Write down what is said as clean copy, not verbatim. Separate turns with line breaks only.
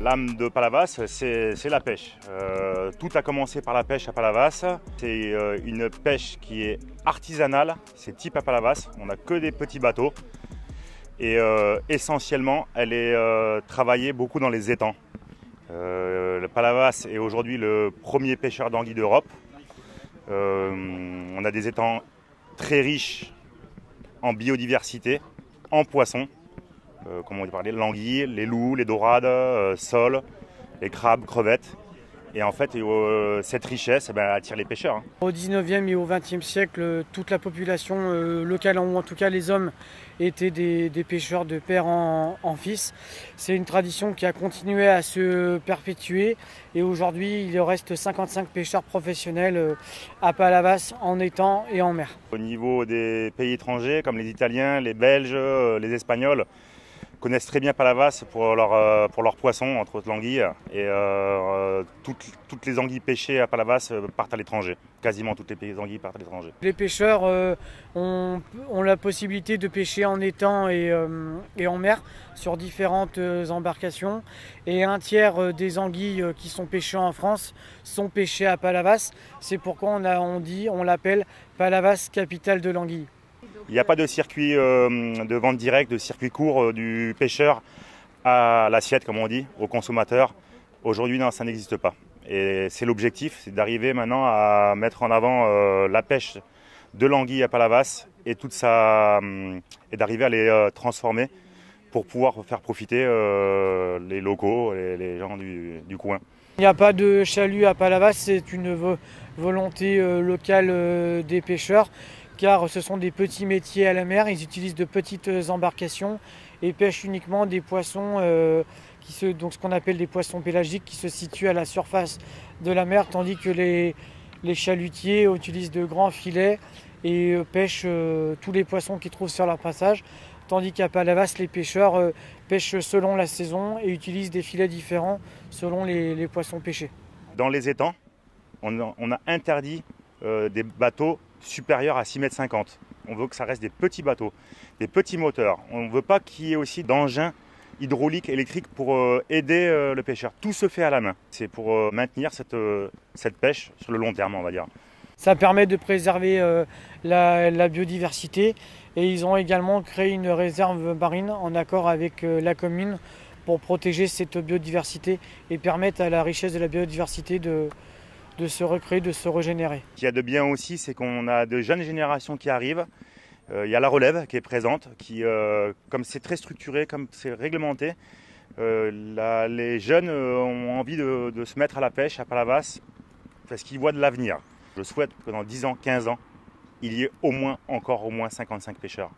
L'âme de Palavas, c'est la pêche. Tout a commencé par la pêche à Palavas. C'est une pêche qui est artisanale, c'est type à Palavas. On n'a que des petits bateaux. Et essentiellement, elle est travaillée beaucoup dans les étangs. Le Palavas est aujourd'hui le premier pêcheur d'anguilles d'Europe. On a des étangs très riches en biodiversité, en poissons. Comme on dit parler, l'anguille, les loups, les dorades, sols, les crabes, crevettes. Et en fait, cette richesse attire les pêcheurs.
Au 19e et au 20e siècle, toute la population locale, ou en tout cas les hommes, étaient des pêcheurs de père en fils. C'est une tradition qui a continué à se perpétuer. Et aujourd'hui, il reste 55 pêcheurs professionnels à Palavas, en étang et en mer.
Au niveau des pays étrangers, comme les Italiens, les Belges, les Espagnols, connaissent très bien Palavas pour leurs poissons, entre autres l'anguille. Et toutes les anguilles pêchées à Palavas partent à l'étranger. Quasiment toutes les anguilles partent à l'étranger.
Les pêcheurs ont la possibilité de pêcher en étang et en mer sur différentes embarcations. Et un tiers des anguilles qui sont pêchées en France sont pêchées à Palavas. C'est pourquoi on l'appelle Palavas, capitale de l'anguille.
Il n'y a pas de circuit de vente directe, de circuit court du pêcheur à l'assiette, comme on dit, au consommateur. Aujourd'hui, non, ça n'existe pas. Et c'est l'objectif, c'est d'arriver maintenant à mettre en avant la pêche de l'anguille à Palavas et et d'arriver à les transformer pour pouvoir faire profiter les locaux, les gens du coin.
Il n'y a pas de chalut à Palavas, c'est une volonté locale des pêcheurs. Car ce sont des petits métiers à la mer, ils utilisent de petites embarcations et pêchent uniquement des poissons, donc ce qu'on appelle des poissons pélagiques qui se situent à la surface de la mer, tandis que les chalutiers utilisent de grands filets et pêchent tous les poissons qu'ils trouvent sur leur passage, tandis qu'à Palavas, les pêcheurs pêchent selon la saison et utilisent des filets différents selon les poissons pêchés.
Dans les étangs, on a interdit des bateaux supérieurs à 6,50 m. On veut que ça reste des petits bateaux, des petits moteurs. On ne veut pas qu'il y ait aussi d'engins hydrauliques, électriques pour aider le pêcheur. Tout se fait à la main. C'est pour maintenir cette pêche sur le long terme, on va dire.
Ça permet de préserver la biodiversité et ils ont également créé une réserve marine en accord avec la commune pour protéger cette biodiversité et permettre à la richesse de la biodiversité de se recréer, de se régénérer.
Ce qu'il y a de bien aussi, c'est qu'on a de jeunes générations qui arrivent. Il y a la relève qui est présente, comme c'est très structuré, comme c'est réglementé, les jeunes ont envie de se mettre à la pêche à Palavas parce qu'ils voient de l'avenir. Je souhaite que dans 10 ans, 15 ans, il y ait au moins 55 pêcheurs.